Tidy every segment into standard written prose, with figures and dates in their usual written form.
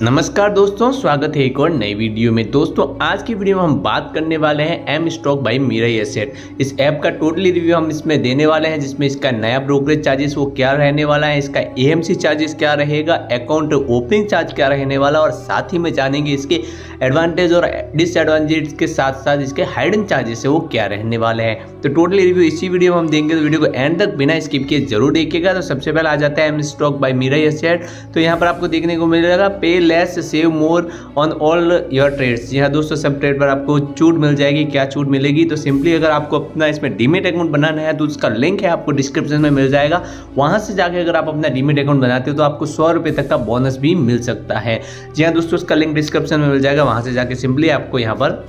नमस्कार दोस्तों, स्वागत है एक और नई वीडियो में। दोस्तों आज की वीडियो में हम बात करने वाले हैं M stock by Mirae asset. इस ऐप का टोटली रिव्यू हम इसमें देने वाले हैं, जिसमें इसका नया ब्रोकरेज चार्जेस वो क्या रहने वाला है, इसका एएमसी चार्जेस क्या रहेगा, अकाउंट ओपनिंग चार्ज क्या रहने वाला, और साथ ही में जानेंगे इसके एडवांटेज और डिसएडवांटेज के साथ साथ इसके हाइडन चार्जेस है वो क्या रहने वाले हैं। तो टोटली रिव्यू इसी वीडियो में हम देंगे, तो वीडियो को एंड तक बिना स्किप किए जरूर देखिएगा। तो सबसे पहले आ जाता है m stock by Mirae asset. तो यहाँ पर आपको देखने को मिलेगा pay less save more on all your trades. जी हाँ दोस्तों, सब ट्रेड पर आपको छूट मिल जाएगी। क्या छूट मिलेगी? तो सिंपली अगर आपको अपना इसमें डीमेट अकाउंट बनाना है तो उसका लिंक है आपको डिस्क्रिप्शन में मिल जाएगा। वहां से जाके अगर आप अपना डीमेट अकाउंट बनाते हो तो आपको 100 रुपये तक का बोनस भी मिल सकता है। जी हाँ दोस्तों, उसका लिंक डिस्क्रिप्शन में मिल जाएगा। वहां से जाके सिंपली आपको यहाँ पर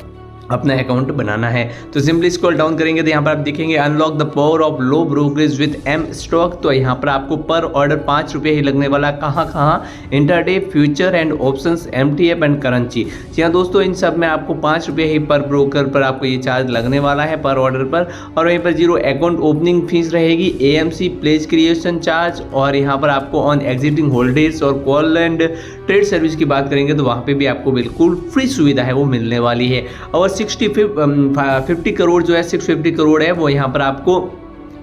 अपना अकाउंट बनाना है। तो सिंपली स्क्रॉल डाउन करेंगे तो यहाँ पर आप देखेंगे unlock the power of low brokerage with M stock. तो यहाँ पर आपको पर ऑर्डर 5 रुपये ही लगने वाला। कहाँ intraday, future and options, MTF and currency. जी हाँ दोस्तों, इन सब में आपको 5 रुपये ही पर ब्रोकर पर आपको ये चार्ज लगने वाला है पर ऑर्डर पर। और वहीं पर 0 अकाउंट ओपनिंग फीस रहेगी, एएमसी प्लेज क्रिएशन चार्ज, और यहाँ पर आपको ऑन एग्जिटिंग होल्डर्स और कॉल एंड ट्रेड सर्विस की बात करेंगे तो वहाँ पे भी आपको बिल्कुल फ्री सुविधा है वो मिलने वाली है। और 50 करोड़ जो है 650 करोड़ है वो यहाँ पर आपको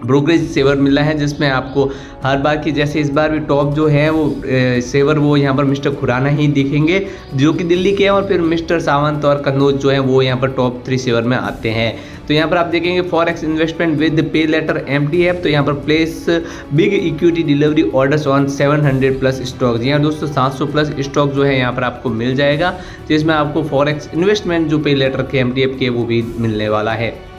ब्रोकरेज सेवर मिला है, जिसमें आपको हर बार की जैसे इस बार भी टॉप जो है वो सेवर वो यहाँ पर मिस्टर खुराना ही दिखेंगे जो कि दिल्ली के हैं, और फिर मिस्टर सावंत और कन्नौज जो है वो यहाँ पर टॉप 3 सेवर में आते हैं। तो यहाँ पर आप देखेंगे forex investment with pay later MTF. तो यहाँ पर place big equity delivery orders on 700 plus stock. जी हाँ दोस्तों, 700 प्लस स्टॉक जो है यहाँ पर आपको मिल जाएगा, जिसमें आपको फॉरेक्स इन्वेस्टमेंट जो पे लेटर के एमटीएफ के वो भी मिलने वाला है।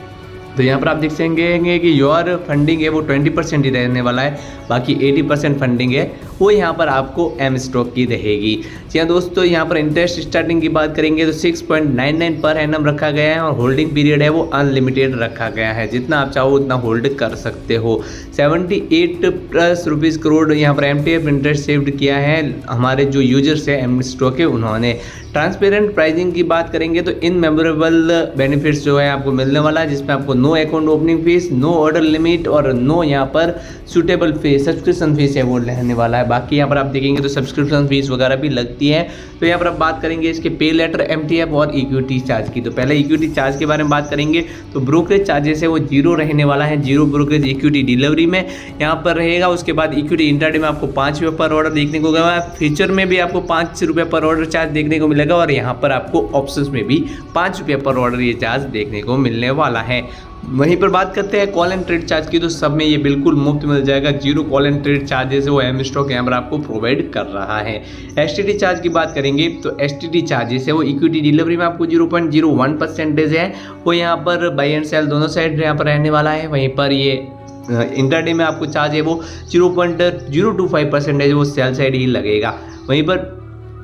तो यहाँ पर आप देख सकेंगे कि योर फंडिंग है वो 20% ही रहने वाला है, बाकी 80% फंडिंग है वो यहाँ पर आपको एम स्टॉक की रहेगी। जी हाँ दोस्तों, यहाँ पर इंटरेस्ट स्टार्टिंग की बात करेंगे तो 6.99 पर एनम रखा गया है, और होल्डिंग पीरियड है वो अनलिमिटेड रखा गया है, जितना आप चाहो उतना होल्ड कर सकते हो। 78 प्लस रुपीज़ करोड़ यहाँ पर एमटीएफ इंटरेस्ट सेव्ड किया है हमारे जो यूजर्स है एम स्टॉक के उन्होंने। ट्रांसपेरेंट प्राइसिंग की बात करेंगे तो इन मेमोरेबल बेनिफिट्स जो है आपको मिलने वाला है, जिसमें आपको no account opening fees, no order limit और नो यहाँ पर सूटेबल फीस सब्सक्रिप्शन फीस है वो रहने वाला है। बाकी यहाँ पर आप देखेंगे तो सब्सक्रिप्शन फीस वगैरह भी लगती है। तो यहाँ पर आप बात करेंगे इसके पे लेटर एमटीएफ और इक्विटी चार्ज की। तो पहले इक्विटी चार्ज के बारे में बात करेंगे तो ब्रोकरेज चार्जेस है वो 0 रहने वाला है। 0 ब्रोकरेज इक्विटी डिलीवरी में यहाँ पर रहेगा। उसके बाद इक्विटी इंट्राडे में आपको 5 रुपये पर ऑर्डर देखने को मिलेगा, फ्यूचर में भी आपको 5 रुपये पर ऑर्डर चार्ज देखने को मिलेगा, और यहाँ पर आपको ऑप्शंस में भी 5 रुपये पर ऑर्डर ये चार्ज देखने को मिलने वाला है। वहीं पर बात करते हैं कॉल एंड ट्रेड चार्ज की, तो सब में ये बिल्कुल मुफ्त मिल जाएगा। 0 कॉल एंड ट्रेड चार्जेस है वो एम स्टॉक यहाँ पर आपको प्रोवाइड कर रहा है। एसटीटी चार्ज की बात करेंगे तो एसटीटी चार्जेस है वो इक्विटी डिलीवरी में आपको 0.01% है वो यहाँ पर बाई एंड सेल दोनों साइड यहाँ पर रहने वाला है। वहीं पर ये इंटरडे में आपको चार्ज है वो 0.025% वो सेल साइड ही लगेगा। वहीं पर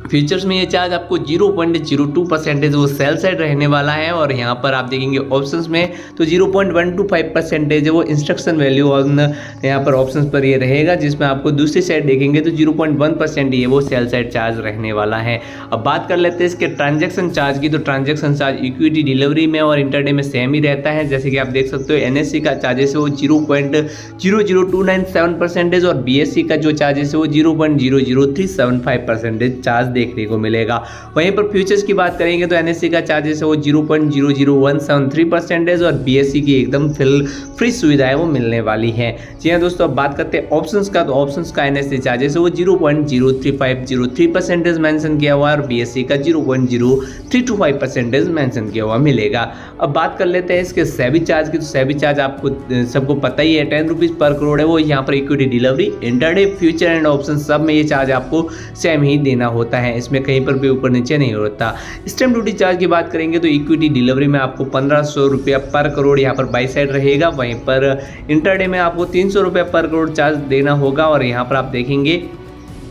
फ्यूचर्स में ये चार्ज आपको 0.02% वो सेल साइड रहने वाला है, और यहाँ पर आप देखेंगे ऑप्शंस में तो 0.125% वो इंस्ट्रक्शन वैल्यू ऑन यहाँ पर ऑप्शंस पर ये रहेगा, जिसमें आपको दूसरी साइड देखेंगे तो 0.1% ये वो सेल साइड चार्ज रहने वाला है। अब बात कर लेते हैं इसके ट्रांजैक्शन चार्ज की। तो ट्रांजैक्शन चार्ज इक्विटी डिलीवरी में और इंटरडे में सेम ही रहता है। जैसे कि आप देख सकते हो एनएससी का चार्जेस है वो 0.00297% और बीएससी का जो चार्जेस है वो 0.00375% चार्ज देखने को मिलेगा। वहीं पर फ्यूचर्स की बात करेंगे तो एनएससी का चार्जेस है वो 0.00173% और बीएससी की एकदम फ्री सुविधा है वो मिलने वाली है। जी हाँ दोस्तों, अब बात करते हैं ऑप्शंस का। तो ऑप्शंस का एनएससी चार्जेस है वो 0.03503% मेंशन किया हुआ है, और बीएससी का 0.0325% मेंशन किया हुआ मिलेगा। अब बात कर लेते हैं इसके सेबी चार्ज की। तो सेबी चार्ज आपको सबको पता ही है 10 रुपीज़ पर करोड़ है वो यहाँ पर equity delivery, intraday, future and option सब में ये चार्ज आपको सेम ही देना होता है, इसमें कहीं पर भी ऊपर नीचे नहीं होता। स्टैम्प ड्यूटी चार्ज की बात करेंगे तो इक्विटी डिलीवरी में आपको 1500 रुपया पर करोड़ यहाँ पर बाई साइड रहेगा। वहीं पर इंटरडे में आपको 300 रुपया पर करोड़ चार्ज देना होगा, और यहाँ पर आप देखेंगे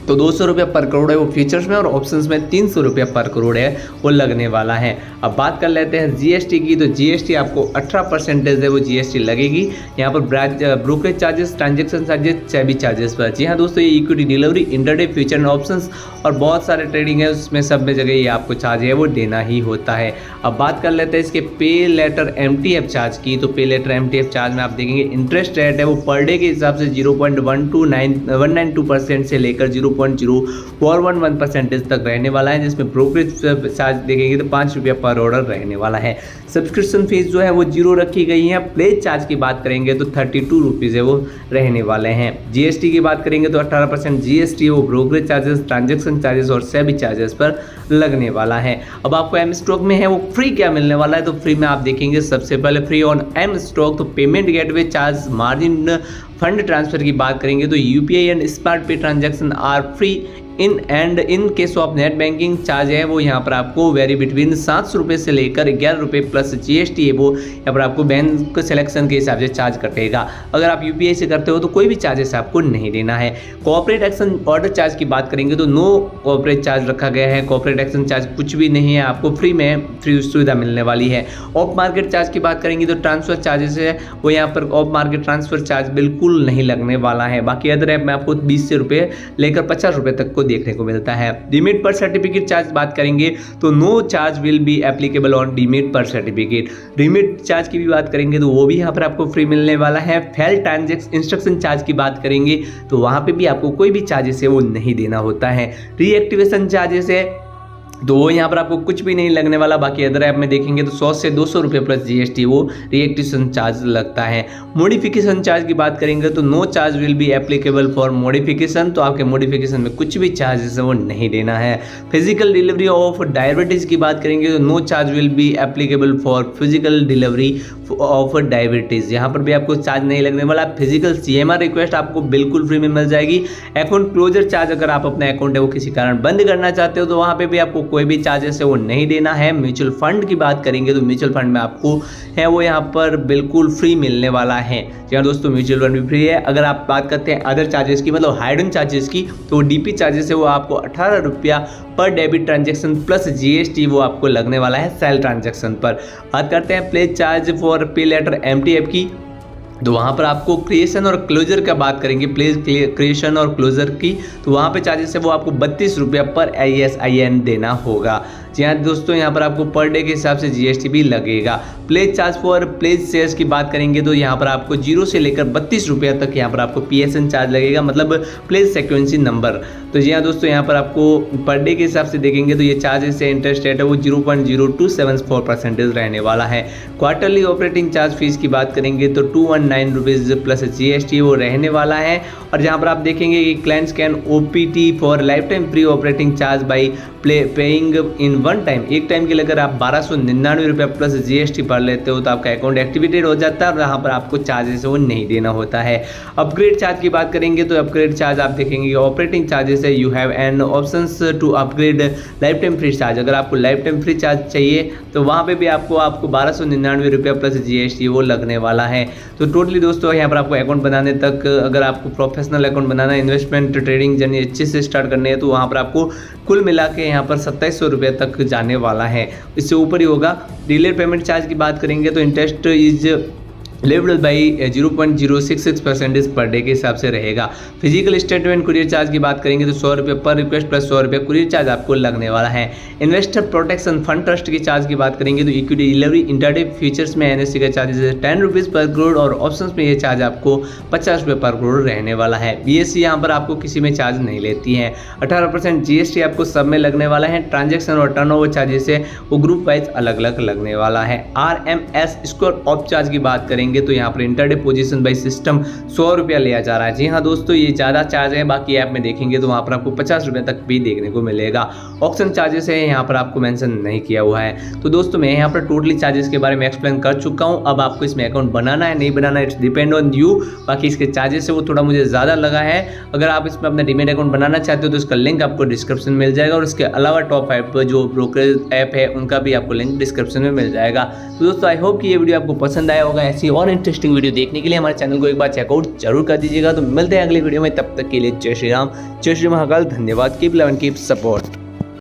तो 200 रुपये पर करोड़ है वो फ्यूचर्स में, और ऑप्शंस में 300 रुपये पर करोड़ है वो लगने वाला है। अब बात कर लेते हैं जीएसटी की। तो जीएसटी आपको 18% है वो जीएसटी लगेगी यहाँ पर brokerage charges, transaction charges, SEBI charges पर। जी हाँ दोस्तों, ये equity delivery, intraday, future and options और बहुत सारे ट्रेडिंग है उसमें सब में जगह ये आपको चार्ज है वो देना ही होता है। अब बात कर लेते हैं इसके पे लेटर एमटीएफ चार्ज की। तो पे लेटर एमटीएफ चार्ज में आप देखेंगे इंटरेस्ट रेट है वो पर डे के हिसाब से 0.192% से लेकर 0 0.0411% तक रहने वाला है, जिसमें ब्रोकरेज चार्ज देखेंगे तो 5 रुपया पर ऑर्डर रहने वाला है। सब्सक्रिप्शन फीस जो है वो 0 रखी गई है। प्लेज चार्ज की बात करेंगे तो 32 रुपीज़ है वो रहने वाले हैं। जीएसटी की बात करेंगे तो 18% जीएसटी वो ब्रोकरेज चार्जेस, ट्रांजैक्शन चार्जेस और सेबी चार्जेस पर लगने वाला है। अब आपको एम स्टॉक में है वो फ्री क्या मिलने वाला है, तो फ्री में आप देखेंगे सबसे पहले फ्री ऑन एम स्टॉक तो payment gateway charge, margin, fund transfer की बात करेंगे तो UPI and smart pay transaction are free in case of net banking charge है वो यहाँ पर आपको वेरी बिटवीन 700 रुपये से लेकर 11 रुपये प्लस जीएसटी है वो यहाँ पर आपको बैंक सिलेक्शन के हिसाब से चार्ज कटेगा। अगर आप यूपीआई से करते हो तो कोई भी चार्जेस आपको नहीं देना है। कॉर्पोरेट एक्शन ऑर्डर चार्ज की बात करेंगे तो नो कॉर्पोरेट चार्ज रखा गया है। कॉर्पोरेट एक्शन चार्ज कुछ भी नहीं है, आपको फ्री में फ्री सुविधा मिलने वाली है। ऑफ मार्केट चार्ज की बात करेंगे तो ट्रांसफर चार्जेस है वो यहाँ पर ऑफ मार्केट ट्रांसफर चार्ज बिल्कुल नहीं लगने वाला है। बाकी अदर ऐप में आपको 20 से रुपये लेकर 50 रुपये तक को देखने को मिलता है। डीमेट पर सर्टिफिकेट चार्ज बात करेंगे तो no charge will be applicable on demat per certificate. Demat charge की भी बात करेंगे तो वो भी यहाँ पर आपको फ्री मिलने वाला है। फेल ट्रांजैक्शन इंस्ट्रक्शन चार्ज की बात करेंगे तो वहाँ पे भी आपको कोई भी चार्जेस है वो नहीं देना होता है। रीएक्टिवेशन चार्जेस है तो वो यहाँ पर आपको कुछ भी नहीं लगने वाला। बाकी अदर ऐप में देखेंगे तो 100 से 200 रुपये प्लस जीएसटी वो रिएक्टिवेशन चार्ज लगता है। मॉडिफिकेशन चार्ज की बात करेंगे तो no charge will be applicable for modification, तो आपके मॉडिफिकेशन में कुछ भी चार्जेस है वो नहीं देना है। फिजिकल डिलीवरी ऑफ डायबिटीज़ की बात करेंगे तो no charge will be applicable for physical delivery of diabetes, यहाँ पर भी आपको चार्ज नहीं लगने वाला। फिजिकल सीएमआर रिक्वेस्ट आपको बिल्कुल फ्री में मिल जाएगी। अकाउंट क्लोजर चार्ज, अगर आप अपना अकाउंट है वो किसी कारण बंद करना चाहते हो तो वहाँ पे भी आपको कोई भी चार्जेस है वो नहीं देना है। म्यूचुअल फंड की बात करेंगे तो म्यूचुअल फंड में आपको है वो यहाँ पर बिल्कुल फ्री मिलने वाला है। जी हाँ दोस्तों, म्यूचुअल फंड भी फ्री है। अगर आप बात करते हैं अदर चार्जेस की, मतलब हाइडन चार्जेस की, तो डीपी चार्जेस है वो आपको 18 रुपया पर डेबिट ट्रांजैक्शन प्लस जीएसटी वो आपको लगने वाला है सेल ट्रांजैक्शन पर। बात करते हैं pledge charge for pay later MTF की, तो वहाँ पर आपको क्रिएशन और क्लोजर का बात करेंगे, प्लेज क्रिएशन और क्लोजर की, तो वहाँ पे चार्जेस है वो आपको 32 रुपया पर ISIN देना होगा। जी हाँ दोस्तों, यहाँ पर आपको पर डे के हिसाब से जीएसटी भी लगेगा। Pledge charge for pledge shares की बात करेंगे तो यहाँ पर आपको 0 से लेकर 32 रुपया तक यहाँ पर आपको PSN चार्ज लगेगा, मतलब प्लेज सिक्वेंसी नंबर। तो जी हाँ दोस्तों, यहाँ पर आपको पर डे के हिसाब से देखेंगे तो ये चार्जेस से इंटरेस्ट रेट है वो 0.0274% रहने वाला है। क्वार्टरली ऑपरेटिंग चार्ज फीस की बात करेंगे तो 219 रुपीज़ प्लस जीएसटी वो रहने वाला है। और जहाँ पर आप देखेंगे कि clients can OPT for life time free operating charge by paying in one time, एक टाइम के लिए अगर आप 1299 रुपये प्लस जीएसटी भर लेते हो तो आपका अकाउंट एक्टिवेटेड हो जाता है और यहाँ पर आपको चार्जेस वो नहीं देना होता है। अपग्रेड चार्ज की बात करेंगे तो अपग्रेड चार्ज आप देखेंगे ऑपरेटिंग चार्जेस है, you have an options to upgrade lifetime free charge. अगर आपको लाइफ टाइम फ्री चार्ज चाहिए तो वहाँ पे भी आपको 1299 रुपये प्लस जीएसटी वो लगने वाला है। तो टोटली दोस्तों यहाँ पर आपको अकाउंट बनाने तक, अगर आपको प्रोफेशनल अकाउंट बनाना है, इन्वेस्टमेंट ट्रेडिंग जर्नी अच्छे से स्टार्ट करनी है, तो वहाँ पर आपको कुल मिला के यहाँ पर 2700 रुपये तक जाने वाला है, इससे ऊपर ही होगा। डिलेड पेमेंट चार्ज की बात करेंगे तो interest is level by 0.066% per day के हिसाब से रहेगा। फिजिकल स्टेटमेंट कुरियर चार्ज की बात करेंगे तो 100 रुपये पर रिक्वेस्ट प्लस 100 रुपये कुरियर चार्ज आपको लगने वाला है। इन्वेस्टर प्रोटेक्शन फंड ट्रस्ट की चार्ज की बात करेंगे तो इक्विटी डिलीवरी इंटरडे फ्यूचर्स में NSE का चार्जेस है 10 रुपीज़ पर करोड़ और ऑप्शंस में ये चार्ज आपको 50 रुपये पर करोड़ रहने वाला है। BSE यहाँ पर आपको किसी में चार्ज नहीं लेती है। 18% GST आपको सब में लगने वाला है। ट्रांजेक्शन और टर्नओवर चार्जेस है वो ग्रुप वाइज अलग अलग लगने वाला है। RMS स्क्वायर ऑफ चार्ज की बात करेंगे तो यहाँ पर इंटरडे पोजीशन बाय सिस्टम 100 रुपया लिया जा रहा है। जी हाँ दोस्तों, ये ज़्यादा चार्ज है। बाकी ऐप में देखेंगे तो वहाँ पर आपको 50 रुपये तक भी देखने को मिलेगा। ऑक्शन चार्जेस है यहाँ पर आपको मेंशन नहीं किया हुआ है। तो दोस्तों मैं यहाँ पर टोटली चार्जेस के बारे में एक्सप्लेन कर चुका हूँ। अब आपको इसमें अकाउंट बनाना है नहीं बनाना, इट्स डिपेंड ऑन यू। बाकी इसके चार्जेस है वो थोड़ा मुझे ज़्यादा लगा है। अगर आप इसमें अपना डीमेट अकाउंट बनाना चाहते हो तो इसका लिंक आपको डिस्क्रिप्शन में मिल जाएगा, और इसके अलावा टॉप 5 जो ब्रोकरेज ऐप है उनका भी आपको लिंक डिस्क्रिप्शन में मिल जाएगा। तो दोस्तों आई होप कि ये वीडियो आपको पसंद आया होगा। ऐसी और इंटरेस्टिंग वीडियो देखने के लिए हमारे चैनल को एक बार चेकआउट जरूर कर दीजिएगा। तो मिलते हैं अगली वीडियो में, तब तक के लिए जय श्री राम, जय श्री महाकाल। धन्यवाद। Keep love and keep support.